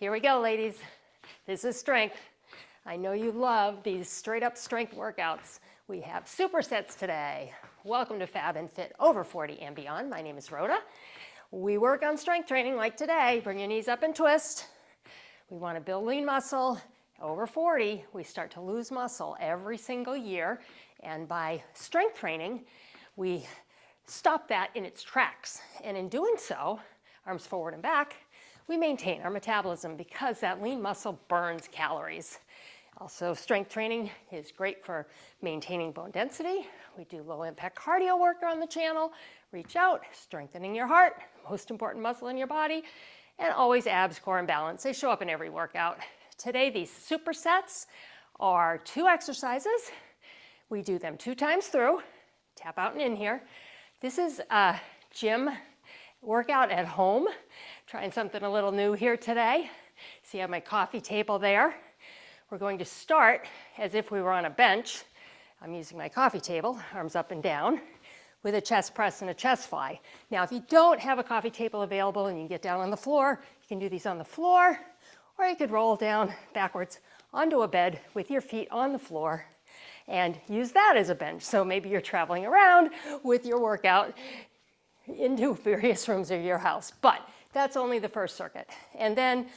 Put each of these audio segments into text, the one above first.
Here we go, ladies. This is strength. I know you love these straight up strength workouts. We have supersets today. Welcome to Fab and Fit over 40 and beyond. My name is Rhoda. We work on strength training like today. Bring your knees up and twist. We want to build lean muscle. Over 40, we start to lose muscle every single year. And by strength training, we stop that in its tracks. And in doing so, arms forward and back, we maintain our metabolism because that lean muscle burns calories. Also, strength training is great for maintaining bone density. We do low impact cardio work on the channel. Reach out, strengthening your heart, most important muscle in your body, and always abs, core, and balance. They show up in every workout. Today, these supersets are 2 exercises. We do them 2 times through. Tap out and in here. This is a gym workout at home. Trying something a little new here today. See, I have my coffee table there. We're going to start as if we were on a bench. I'm using my coffee table, arms up and down, with a chest press and a chest fly. Now, if you don't have a coffee table available and you get down on the floor, you can do these on the floor, or you could roll down backwards onto a bed with your feet on the floor and use that as a bench. So maybe you're traveling around with your workout into various rooms of your house. But that's only the first circuit. And then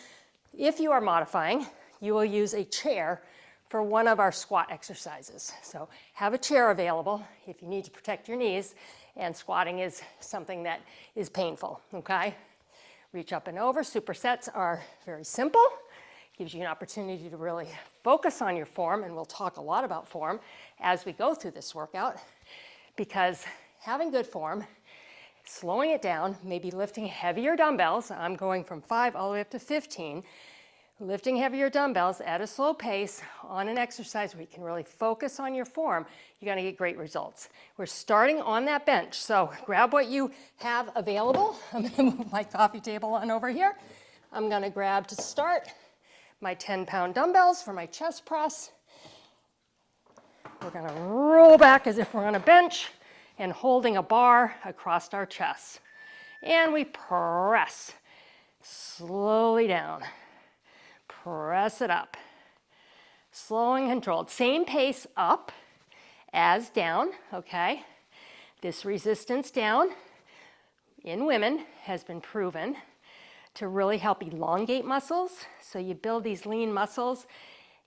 if you are modifying, you will use a chair for one of our squat exercises. So have a chair available if you need to protect your knees, and squatting is something that is painful, okay? Reach up and over. Supersets are very simple. Gives you an opportunity to really focus on your form, and we'll talk a lot about form as we go through this workout, because having good form, slowing it down, maybe lifting heavier dumbbells. I'm going from 5 all the way up to 15. Lifting heavier dumbbells at a slow pace on an exercise where you can really focus on your form, you're gonna get great results. We're starting on that bench, so grab what you have available. I'm gonna move my coffee table on over here. I'm gonna grab to start my 10-pound dumbbells for my chest press. We're gonna roll back as if we're on a bench and holding a bar across our chest. And we press slowly down. Press it up. Slow and controlled. Same pace up as down, okay? This resistance down in women has been proven to really help elongate muscles. So you build these lean muscles,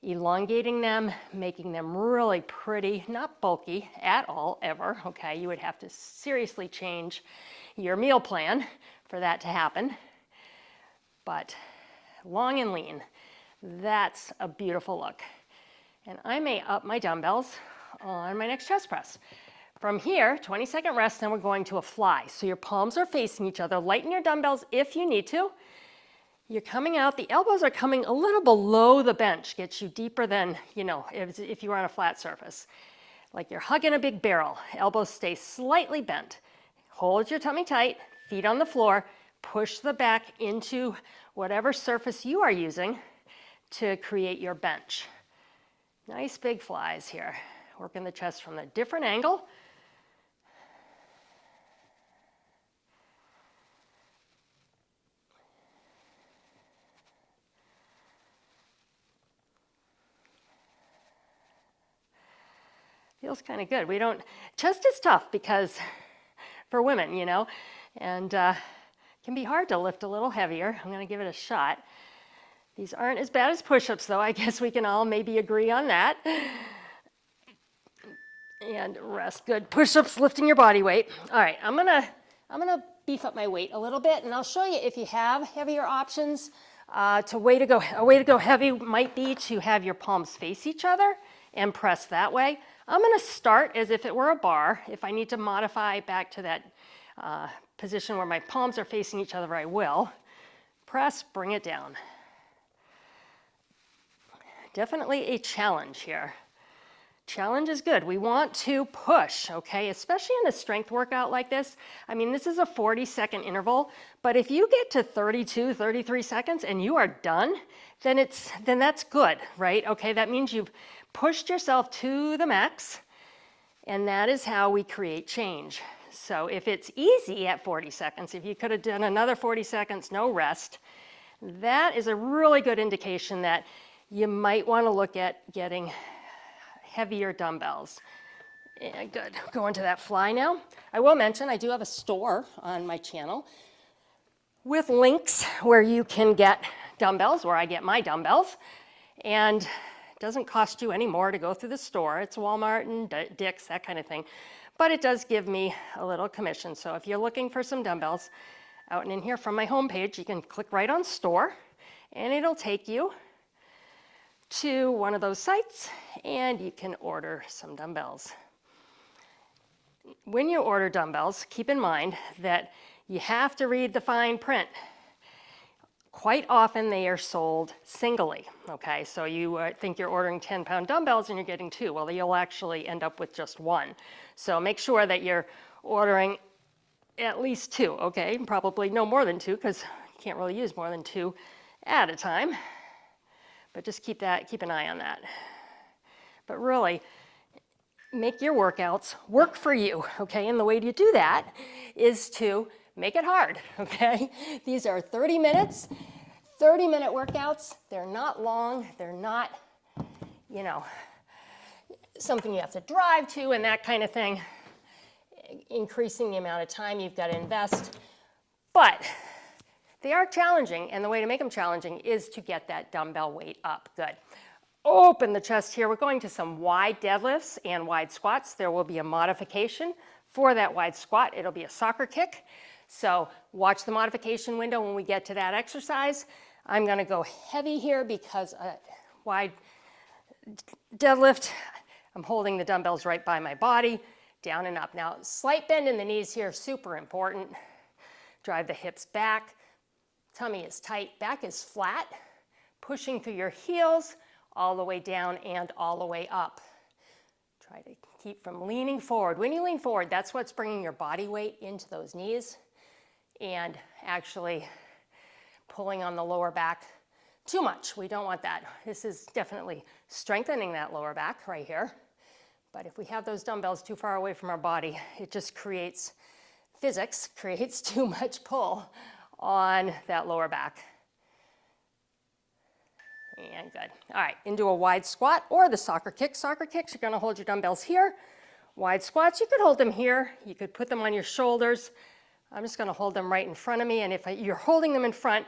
elongating them, making them really pretty, not bulky at all, ever, okay? You would have to seriously change your meal plan for that to happen. But long and lean, that's a beautiful look. And I may up my dumbbells on my next chest press. From here, 20-second rest, then we're going to a fly. So your palms are facing each other. Lighten your dumbbells if you need to. You're coming out, the elbows are coming a little below the bench, gets you deeper than, if you were on a flat surface. Like you're hugging a big barrel. Elbows stay slightly bent. Hold your tummy tight, feet on the floor, push the back into whatever surface you are using to create your bench. Nice big flies here. Working the chest from a different angle. Feels kind of good. Chest is tough because for women, and can be hard to lift a little heavier. I'm going to give it a shot. These aren't as bad as push-ups, though. I guess we can all maybe agree on that. And rest. Good. Push-ups, lifting your body weight. All right, I'm gonna beef up my weight a little bit, and I'll show you if you have heavier options. A way to go heavy might be to have your palms face each other and press that way. I'm gonna start as if it were a bar. If I need to modify back to that position where my palms are facing each other, I will. Press, bring it down. Definitely a challenge here. Challenge is good. We want to push, okay? Especially in a strength workout like this. I mean, this is a 40-second interval, but if you get to 32, 33 seconds and you are done, then that's good, right? Okay, that means you've pushed yourself to the max, and that is how we create change. So if it's easy at 40 seconds, if you could have done another 40 seconds, no rest, that is a really good indication that you might want to look at getting heavier dumbbells. And good, go into that fly now. I will mention I do have a store on my channel with links where you can get dumbbells, where I get my dumbbells, and it doesn't cost you any more to go through the store. It's Walmart and Dick's, that kind of thing, but it does give me a little commission. So if you're looking for some dumbbells out and in here from my homepage, you can click right on store, and it'll take you to one of those sites, and you can order some dumbbells. When you order dumbbells, keep in mind that you have to read the fine print. Quite often they are sold singly, okay? So you think you're ordering 10-pound dumbbells and you're getting 2. Well, you'll actually end up with just 1. So make sure that you're ordering at least 2, okay? Probably no more than 2, because you can't really use more than 2 at a time. But just keep an eye on that. But really, make your workouts work for you, okay? And the way to do that is to make it hard, okay? These are 30 minutes, 30-minute workouts. They're not long. They're not, you know, something you have to drive to and that kind of thing, increasing the amount of time you've got to invest. But they are challenging, and the way to make them challenging is to get that dumbbell weight up. Good. Open the chest here. We're going to some wide deadlifts and wide squats. There will be a modification for that wide squat. It'll be a soccer kick. So watch the modification window when we get to that exercise. I'm going to go heavy here because wide deadlift, I'm holding the dumbbells right by my body, down and up. Now, slight bend in the knees here, super important. Drive the hips back. Tummy is tight, back is flat. Pushing through your heels all the way down and all the way up. Try to keep from leaning forward. When you lean forward, that's what's bringing your body weight into those knees and actually pulling on the lower back too much. We don't want that. This is definitely strengthening that lower back right here. But if we have those dumbbells too far away from our body, it just creates, physics creates too much pull on that lower back. And good. All right, into a wide squat or the soccer kick. Soccer kicks, you're gonna hold your dumbbells here. Wide squats, you could hold them here. You could put them on your shoulders. I'm just gonna hold them right in front of me, and if you're holding them in front,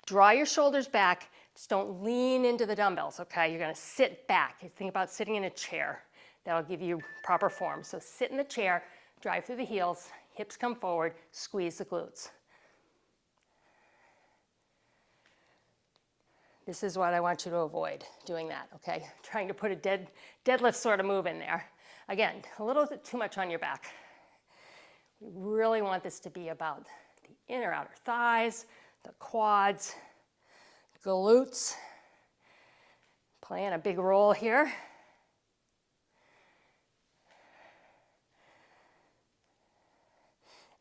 draw your shoulders back. Just don't lean into the dumbbells, okay? You're gonna sit back. Think about sitting in a chair. That'll give you proper form. So sit in the chair, drive through the heels, hips come forward, squeeze the glutes. This is what I want you to avoid, doing that, okay? Trying to put a deadlift sort of move in there. Again, a little bit too much on your back. We really want this to be about the inner outer thighs, the quads, glutes, playing a big role here.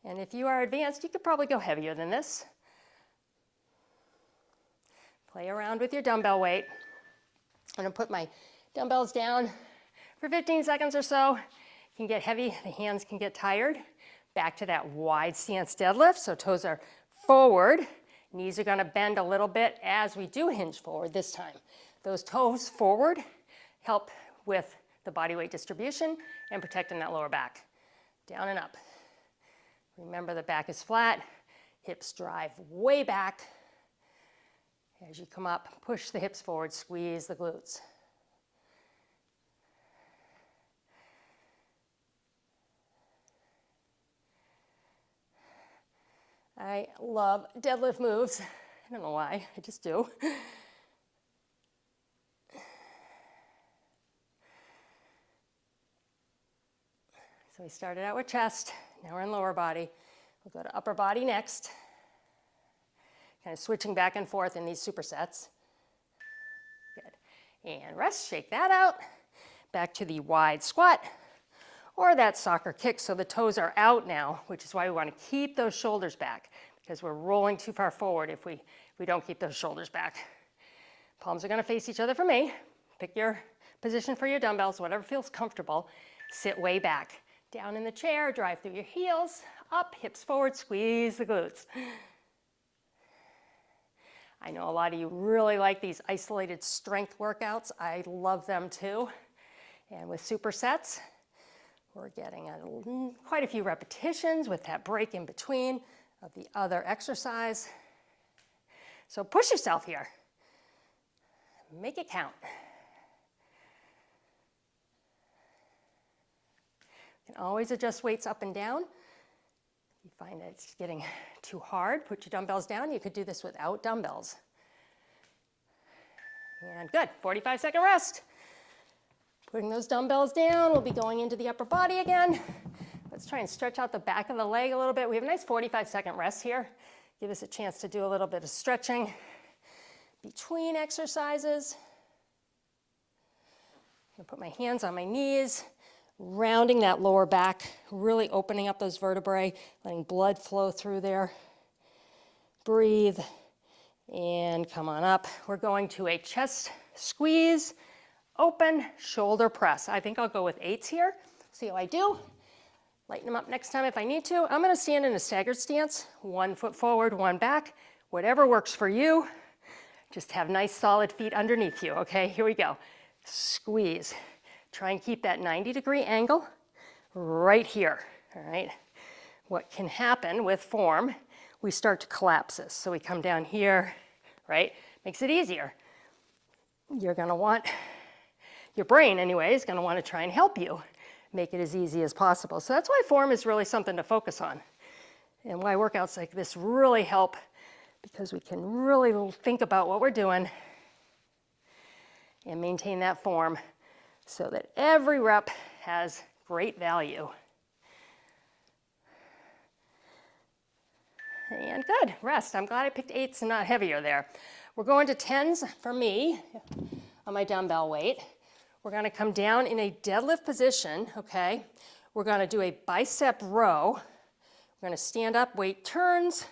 And if you are advanced, you could probably go heavier than this. Play around with your dumbbell weight. I'm gonna put my dumbbells down for 15 seconds or so. You can get heavy, the hands can get tired. Back to that wide stance deadlift, so toes are forward. Knees are gonna bend a little bit as we do hinge forward this time. Those toes forward help with the body weight distribution and protecting that lower back. Down and up. Remember the back is flat, hips drive way back. As you come up, push the hips forward, squeeze the glutes. I love deadlift moves. I don't know why, I just do. So we started out with chest, now we're in lower body. We'll go to upper body next. Kind of switching back and forth in these supersets. Good. And rest, shake that out. Back to the wide squat or that soccer kick. So the toes are out now, which is why we want to keep those shoulders back, because we're rolling too far forward if we don't keep those shoulders back. Palms are going to face each other for me. Pick your position for your dumbbells, whatever feels comfortable. Sit way back. Down in the chair, drive through your heels, up, hips forward, squeeze the glutes. I know a lot of you really like these isolated strength workouts. I love them too. And with supersets, we're getting quite a few repetitions with that break in between of the other exercise. So push yourself here. Make it count. You can always adjust weights up and down. If you find that it's getting too hard, put your dumbbells down. You could do this without dumbbells. And good, 45-second rest. Putting those dumbbells down, we'll be going into the upper body again. Let's try and stretch out the back of the leg a little bit. We have a nice 45-second rest here. Give us a chance to do a little bit of stretching between exercises. I'm gonna put my hands on my knees, rounding that lower back, really opening up those vertebrae, letting blood flow through there. Breathe, and come on up. We're going to a chest squeeze, open, shoulder press. I think I'll go with 8s here. See how I do. Lighten them up next time if I need to. I'm gonna stand in a staggered stance, 1 foot forward, 1 back, whatever works for you. Just have nice solid feet underneath you, okay? Here we go. Squeeze. Try and keep that 90-degree angle right here, all right? What can happen with form, we start to collapse this. So we come down here, right? Makes it easier. You're gonna want, your brain anyway, is gonna wanna try and help you make it as easy as possible. So that's why form is really something to focus on. And why workouts like this really help, because we can really think about what we're doing and maintain that form so that every rep has great value. And good, rest. I'm glad I picked 8s and not heavier there. We're going to 10s for me on my dumbbell weight. We're gonna come down in a deadlift position, okay? We're gonna do a bicep row. We're gonna stand up, weight turns,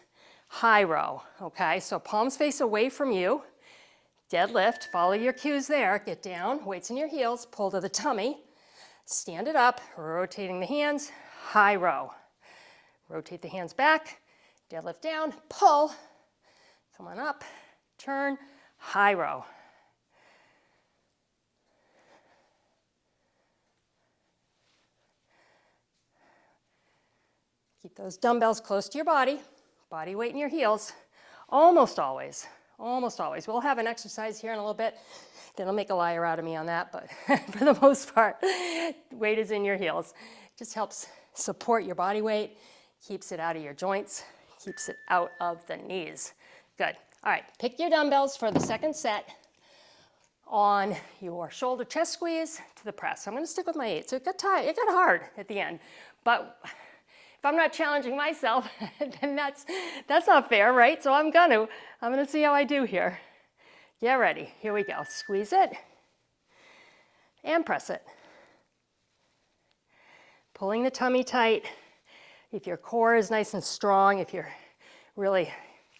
high row, okay? So palms face away from you. Deadlift, follow your cues there. Get down, weights in your heels, pull to the tummy. Stand it up, rotating the hands, high row. Rotate the hands back, deadlift down, pull. Come on up, turn, high row. Keep those dumbbells close to your body weight in your heels, almost always. Almost always. We'll have an exercise here in a little bit that'll make a liar out of me on that, but for the most part, weight is in your heels. It just helps support your body weight, keeps it out of your joints, keeps it out of the knees. Good. All right, pick your dumbbells for the second set on your shoulder chest squeeze to the press. I'm gonna stick with my 8. So it got hard at the end, but if I'm not challenging myself, then that's not fair, right? So I'm gonna see how I do here. Get ready, here we go. Squeeze it and press it. Pulling the tummy tight. If your core is nice and strong, if you're really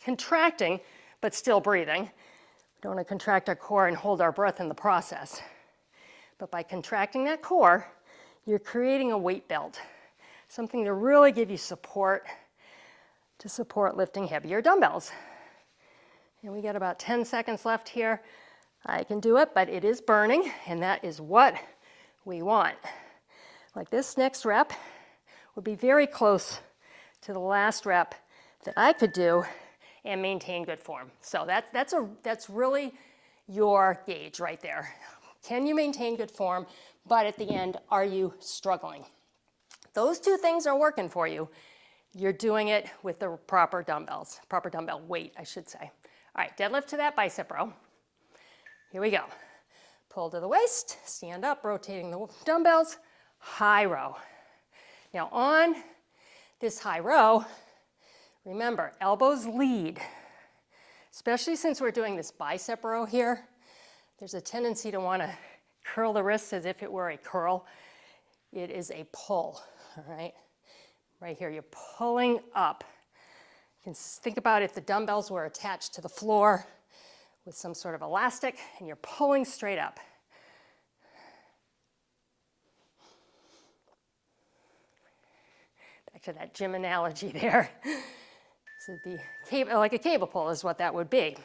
contracting, but still breathing. We don't wanna contract our core and hold our breath in the process. But by contracting that core, you're creating a weight belt. Something to really give you support, to support lifting heavier dumbbells. And we got about 10 seconds left here. I can do it, but it is burning, and that is what we want. Like this next rep would be very close to the last rep that I could do and maintain good form. So that's really your gauge right there. Can you maintain good form, but at the end, are you struggling? Those 2 things are working for you. You're doing it with the proper dumbbells, proper dumbbell weight, I should say. All right, deadlift to that bicep row. Here we go. Pull to the waist, stand up, rotating the dumbbells, high row. Now on this high row, remember, elbows lead. Especially since we're doing this bicep row here, there's a tendency to want to curl the wrists as if it were a curl. It is a pull. All right, right here, you're pulling up. You can think about if the dumbbells were attached to the floor with some sort of elastic and you're pulling straight up. Back to that gym analogy there. So like a cable pull is what that would be.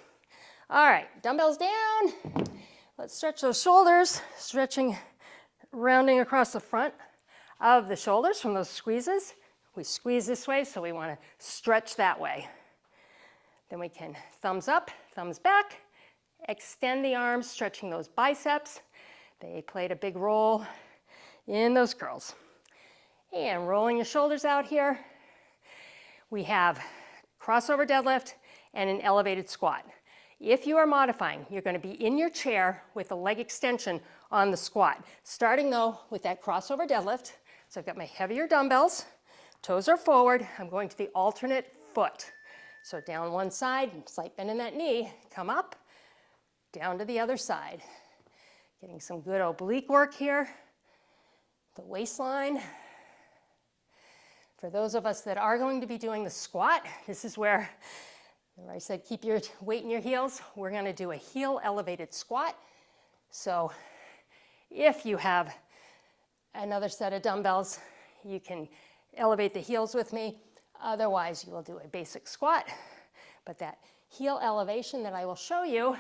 All right, dumbbells down. Let's stretch those shoulders, stretching, rounding across the front of the shoulders from those squeezes. We squeeze this way, so we want to stretch that way. Then we can thumbs up, thumbs back, extend the arms, stretching those biceps. They played a big role in those curls. And rolling your shoulders out here. We have crossover deadlift and an elevated squat. If you are modifying, you're going to be in your chair with the leg extension on the squat. Starting though with that crossover deadlift. So I've got my heavier dumbbells, toes are forward. I'm going to the alternate foot. So down one side, slight bend in that knee, come up, down to the other side. Getting some good oblique work here. The waistline. For those of us that are going to be doing the squat, this is where, remember I said keep your weight in your heels. We're going to do a heel elevated squat. So if you have another set of dumbbells, you can elevate the heels with me. Otherwise, you will do a basic squat. But that heel elevation that I will show you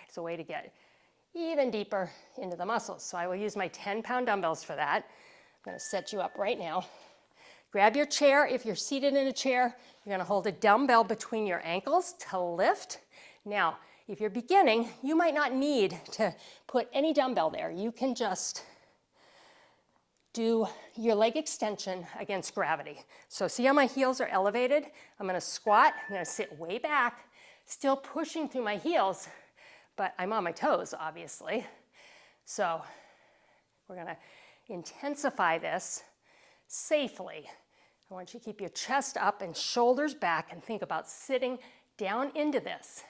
is a way to get even deeper into the muscles. So I will use my 10-pound dumbbells for that. I'm going to set you up right now. Grab your chair. If you're seated in a chair, you're going to hold a dumbbell between your ankles to lift. Now, if you're beginning, you might not need to put any dumbbell there. You can just do your leg extension against gravity. So see how my heels are elevated? I'm going to squat. I'm going to sit way back, still pushing through my heels, but I'm on my toes, obviously. So we're going to intensify this safely. I want you to keep your chest up and shoulders back and think about sitting down into this.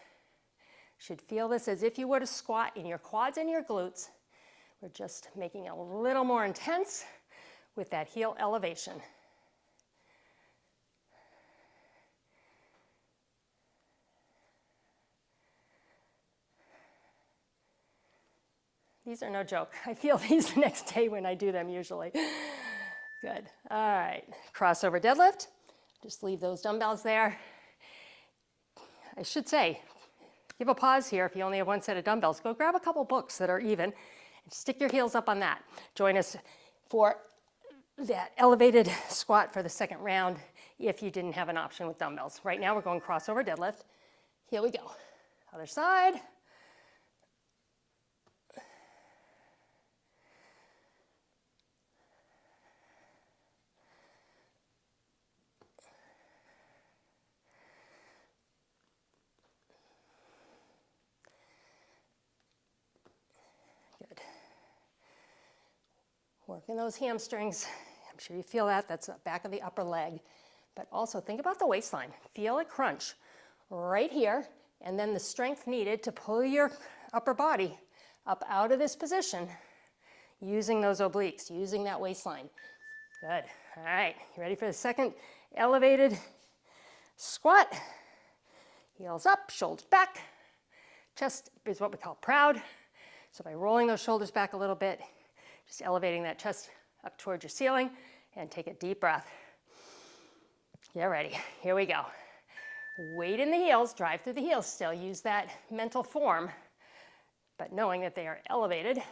You should feel this as if you were to squat in your quads and your glutes. We're just making it a little more intense with that heel elevation. These are no joke. I feel these the next day when I do them usually. Good. All right. Crossover deadlift. Just leave those dumbbells there. I should say, give a pause here if you only have one set of dumbbells. Go grab a couple books that are even and stick your heels up on that. Join us for that elevated squat for the second round if you didn't have an option with dumbbells. Right now we're going crossover deadlift. Here we go. Other side. Good. Working those hamstrings. I'm sure you feel that. That's the back of the upper leg. But also think about the waistline. Feel it crunch right here, and then the strength needed to pull your upper body up out of this position using those obliques, using that waistline. Good. All right. You ready for the second elevated squat? Heels up, shoulders back. Chest is what we call proud. So by rolling those shoulders back a little bit, just elevating that chest up towards your ceiling, and take a deep breath. Get ready. Here we go. Weight in the heels, drive through the heels still. Use that mental form, but knowing that they are elevated.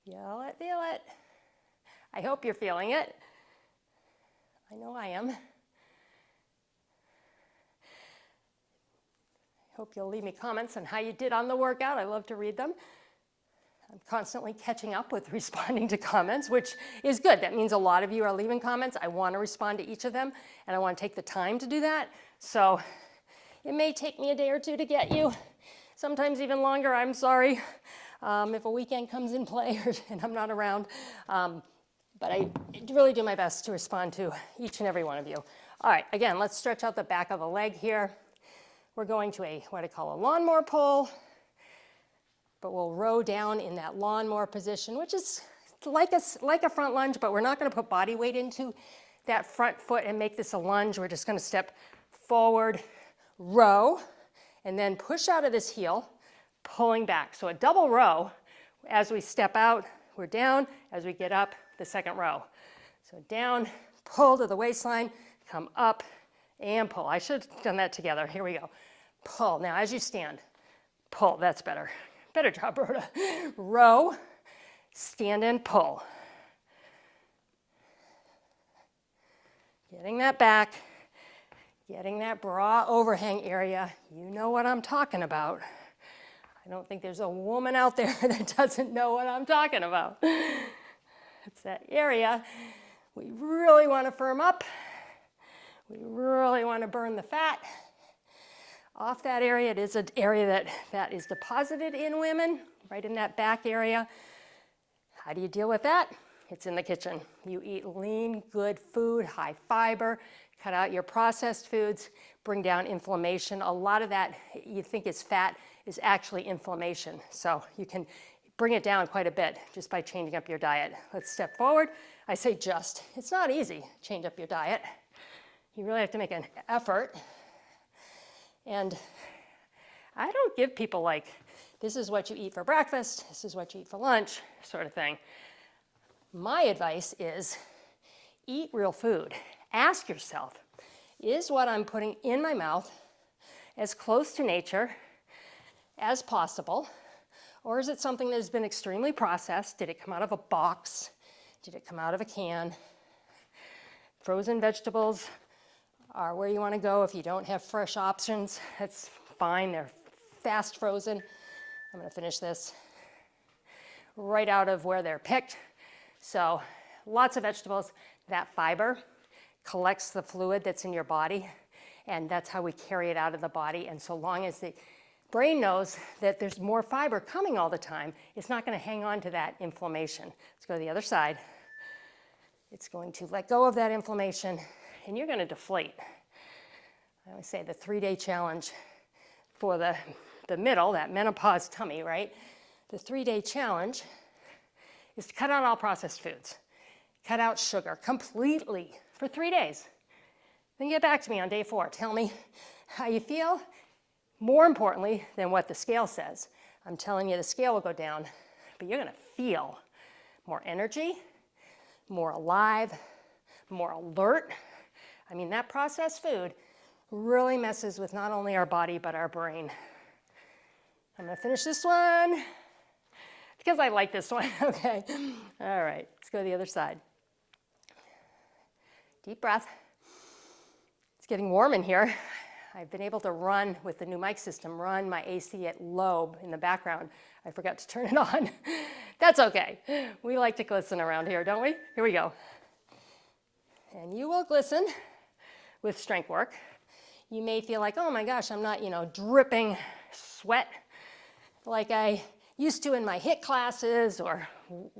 Feel it, feel it. I hope you're feeling it. I know I am. I hope you'll leave me comments on how you did on the workout. I love to read them. I'm constantly catching up with responding to comments, which is good. That means a lot of you are leaving comments. I want to respond to each of them, and I want to take the time to do that. So it may take me a day or two to get you, sometimes even longer. I'm sorry if a weekend comes in play and I'm not around. But I really do my best to respond to each and every one of you. All right, again, let's stretch out the back of the leg here. We're going to what I call a lawnmower pull, but we'll row down in that lawnmower position, which is like a front lunge, but we're not going to put body weight into that front foot and make this a lunge. We're just going to step forward, row, and then push out of this heel, pulling back. So a double row. As we step out, we're down. As we get up, the second row. So down, pull to the waistline, come up, and pull. I should have done that together. Here we go. Pull. Now as you stand, pull. That's better. Better job, Rhoda. Row, stand and pull. Getting that back, getting that bra overhang area. You know what I'm talking about. I don't think there's a woman out there that doesn't know what I'm talking about. It's that area we really want to firm up. We really want to burn the fat off that area. It is an area that fat is deposited in women, right in that back area. How do you deal with that? It's in the kitchen. You eat lean, good food, high fiber, cut out your processed foods, bring down inflammation. A lot of that you think is fat is actually inflammation. So you can bring it down quite a bit just by changing up your diet. Let's step forward. I say just. It's not easy, change up your diet. You really have to make an effort. And I don't give people like, this is what you eat for breakfast, this is what you eat for lunch, sort of thing. My advice is eat real food. Ask yourself, is what I'm putting in my mouth as close to nature as possible? Or is it something that has been extremely processed? Did it come out of a box? Did it come out of a can? Frozen vegetables are where you want to go if you don't have fresh options. That's fine. They're fast frozen. I'm going to finish this right out of where they're picked. So lots of vegetables. That fiber collects the fluid that's in your body, and that's how we carry it out of the body. And so long as the brain knows that there's more fiber coming all the time, it's not going to hang on to that inflammation. Let's go to the other side. It's going to let go of that inflammation, and you're going to deflate. I always say the 3-day challenge for the middle, that menopause tummy, right? The 3-day challenge is to cut out all processed foods. Cut out sugar completely for 3 days. Then get back to me on day 4. Tell me how you feel. More importantly than what the scale says. I'm telling you the scale will go down, but you're going to feel more energy, more alive, more alert. I mean, that processed food really messes with not only our body, but our brain. I'm going to finish this one because I like this one. Okay. All right. Let's go to the other side. Deep breath. It's getting warm in here. I've been able to run with the new mic system, run my AC at low in the background. I forgot to turn it on. That's okay. We like to glisten around here, don't we? Here we go. And you will glisten with strength work. You may feel like, oh my gosh, I'm not, dripping sweat like I used to in my HIIT classes or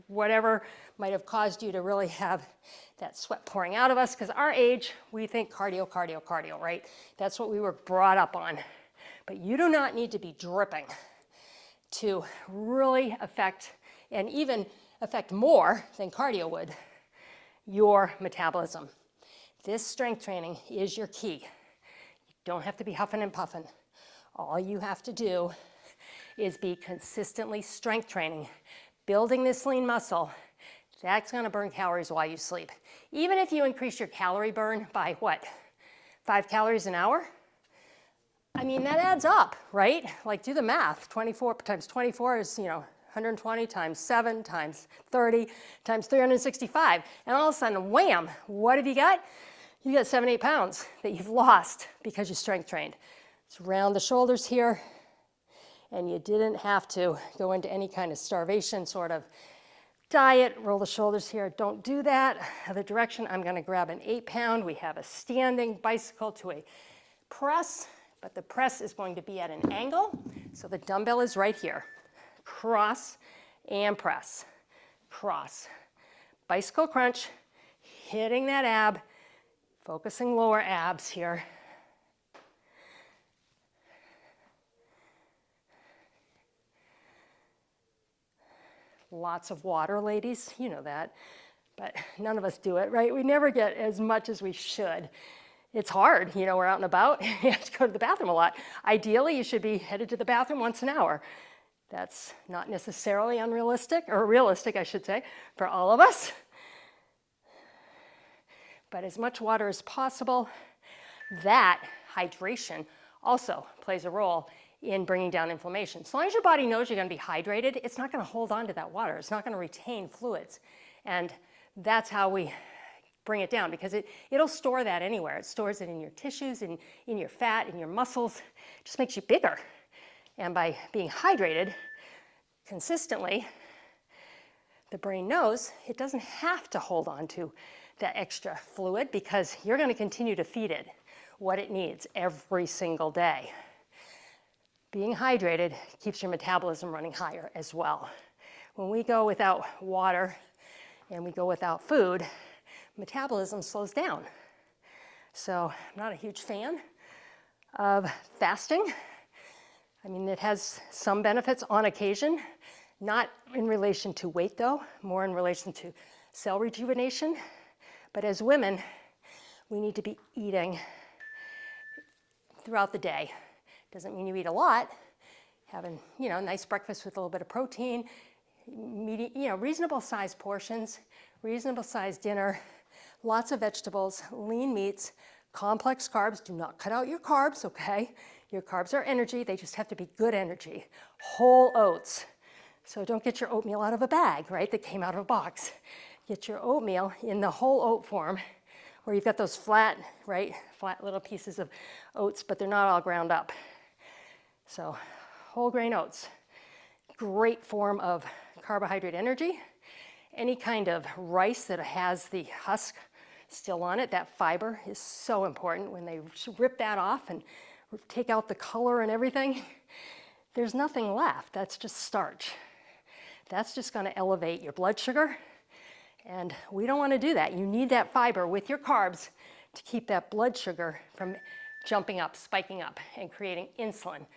whatever might have caused you to really have that sweat pouring out of us, because our age, we think cardio, cardio, cardio, right? That's what we were brought up on. But you do not need to be dripping to really affect, and even affect more than cardio would, your metabolism. This strength training is your key. You don't have to be huffing and puffing. All you have to do is be consistently strength training, building this lean muscle. That's going to burn calories while you sleep. Even if you increase your calorie burn by what, 5 calories an hour? I mean, that adds up, right? Like, do the math. 24 times 24 is, 120 times 7 times 30 times 365. And all of a sudden, wham, what have you got? You got 7, 8 pounds that you've lost because you strength trained. It's round the shoulders here. And you didn't have to go into any kind of starvation sort of diet. Roll the shoulders here. Don't do that. Other direction, I'm going to grab an 8-pound. We have a standing bicycle to a press, but the press is going to be at an angle. So the dumbbell is right here. Cross and press. Cross. Bicycle crunch, hitting that ab, focusing lower abs here. Lots of water, ladies, you know that, but none of us do it, right? We never get as much as we should. it's hard. You know, we're out and about. You have to go to the bathroom a lot. Ideally, you should be headed to the bathroom once an hour. That's not necessarily unrealistic, or realistic, I should say, for all of us. But as much water as possible. That hydration also plays a role in bringing down inflammation. As long as your body knows you're going to be hydrated, it's not going to hold on to that water. It's not going to retain fluids. And that's how we bring it down, because it'll store that anywhere. It stores it in your tissues, in your fat, in your muscles. It just makes you bigger. And by being hydrated consistently, the brain knows it doesn't have to hold on to that extra fluid, because you're going to continue to feed it what it needs every single day. Being hydrated keeps your metabolism running higher as well. When we go without water and we go without food, metabolism slows down. So I'm not a huge fan of fasting. I mean, it has some benefits on occasion, not in relation to weight though, more in relation to cell rejuvenation. But as women, we need to be eating throughout the day. Doesn't mean you eat a lot. Having, a nice breakfast with a little bit of protein, reasonable sized portions, reasonable sized dinner, lots of vegetables, lean meats, complex carbs. Do not cut out your carbs, okay? Your carbs are energy. They just have to be good energy. Whole oats. So don't get your oatmeal out of a bag, right, that came out of a box. Get your oatmeal in the whole oat form, where you've got those flat little pieces of oats, but they're not all ground up. So whole grain oats, great form of carbohydrate energy. Any kind of rice that has the husk still on it, that fiber is so important. When they rip that off and take out the color and everything, there's nothing left. That's just starch. That's just going to elevate your blood sugar. And we don't want to do that. You need that fiber with your carbs to keep that blood sugar from jumping up, spiking up, and creating insulin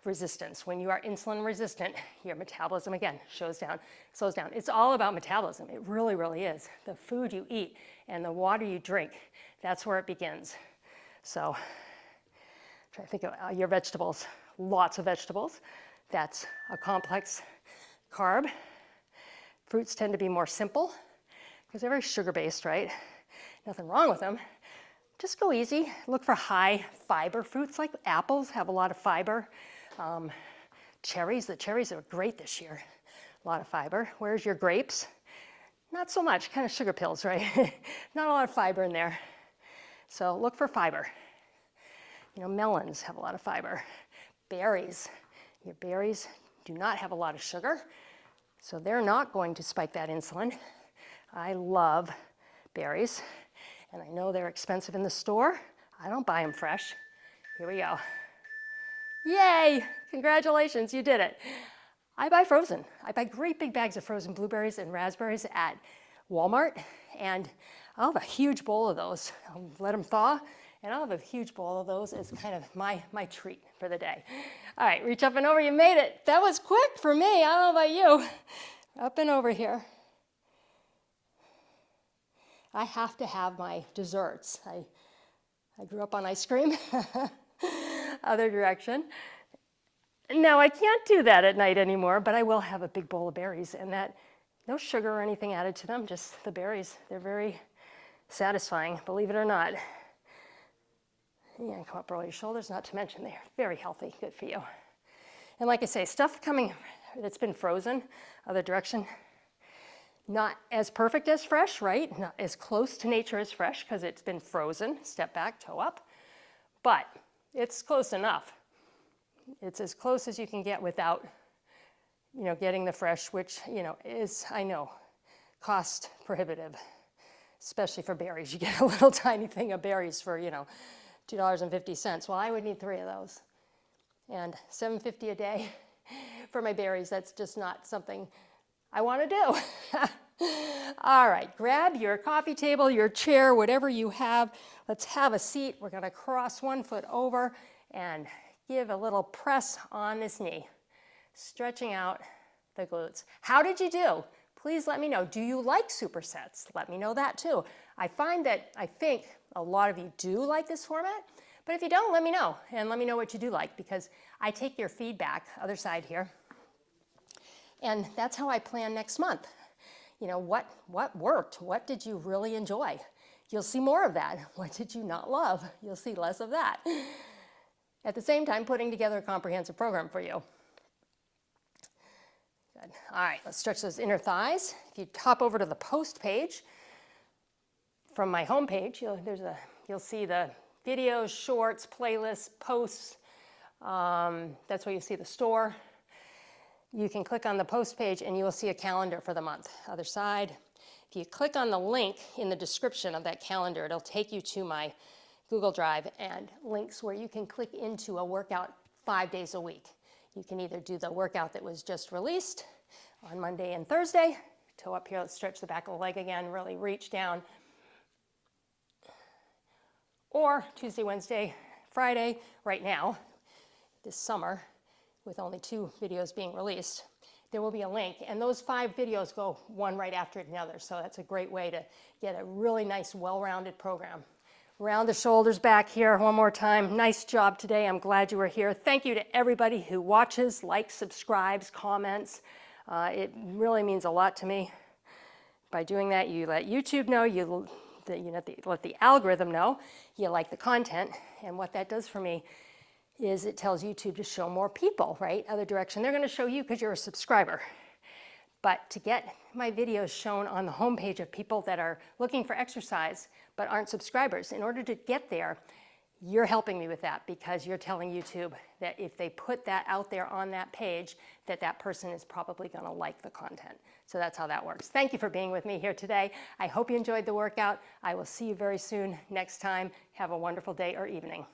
resistance. When you are insulin resistant, your metabolism, again, slows down. It's all about metabolism. It really, really is. The food you eat and the water you drink, that's where it begins. So try to think of your vegetables. Lots of vegetables. That's a complex carb. Fruits tend to be more simple, because they're very sugar-based, right? Nothing wrong with them. Just go easy. Look for high fiber fruits, like apples have a lot of fiber. Cherries, the cherries are great this year. A lot of fiber. Where's your grapes? Not so much, kind of sugar pills, right? Not a lot of fiber in there. So look for fiber. Melons have a lot of fiber. Berries, your berries do not have a lot of sugar, so they're not going to spike that insulin. I love berries, and I know they're expensive in the store. I don't buy them fresh. Here we go. Yay! Congratulations, you did it. I buy frozen. I buy great big bags of frozen blueberries and raspberries at Walmart, and I'll have a huge bowl of those. I'll let them thaw, and I'll have a huge bowl of those as kind of my treat for the day. All right, reach up and over. You made it. That was quick for me. I don't know about you. Up and over here. I have to have my desserts. I grew up on ice cream. Other direction. Now I can't do that at night anymore, but I will have a big bowl of berries, and that, no sugar or anything added to them, just the berries. They're very satisfying, believe it or not. Yeah, come up, roll your shoulders, not to mention they're very healthy, good for you. And like I say, stuff coming that's been frozen, other direction, not as perfect as fresh, right? Not as close to nature as fresh, because it's been frozen, step back, toe up, but it's close enough. It's as close as you can get without, getting the fresh, which, is, I know, cost prohibitive, especially for berries. You get a little tiny thing of berries for, $2.50. Well, I would need 3 of those. And $7.50 a day for my berries, that's just not something I want to do. All right, grab your coffee table, your chair, whatever you have. Let's have a seat. We're going to cross one foot over and give a little press on this knee, stretching out the glutes. How did you do? Please let me know. Do you like supersets? Let me know that too. I find that I think a lot of you do like this format, but if you don't, let me know, and let me know what you do like, because I take your feedback, other side here, and that's how I plan next month. You know, what worked? What did you really enjoy? You'll see more of that. What did you not love? You'll see less of that. At the same time, putting together a comprehensive program for you. Good. All right, let's stretch those inner thighs. If you hop over to the post page from my home page, you'll see the videos, shorts, playlists, posts. That's where you see the store. You can click on the post page and you will see a calendar for the month. Other side. If you click on the link in the description of that calendar, it'll take you to my Google Drive and links where you can click into a workout 5 days a week. You can either do the workout that was just released on Monday and Thursday. Toe up here, let's stretch the back of the leg again, really reach down. Or Tuesday, Wednesday, Friday, right now, this summer, with only 2 videos being released, there will be a link, and those 5 videos go one right after another, so that's a great way to get a really nice, well-rounded program. Round the shoulders back here one more time. Nice job today. I'm glad you were here. Thank you to everybody who watches, likes, subscribes, comments. It really means a lot to me. By doing that, you let YouTube know, you let the algorithm know you like the content, and what that does for me is it tells YouTube to show more people, right? Other direction. They're going to show you because you're a subscriber. But to get my videos shown on the homepage of people that are looking for exercise but aren't subscribers, in order to get there, you're helping me with that, because you're telling YouTube that if they put that out there on that page, that that person is probably going to like the content. So that's how that works. Thank you for being with me here today. I hope you enjoyed the workout. I will see you very soon next time. Have a wonderful day or evening.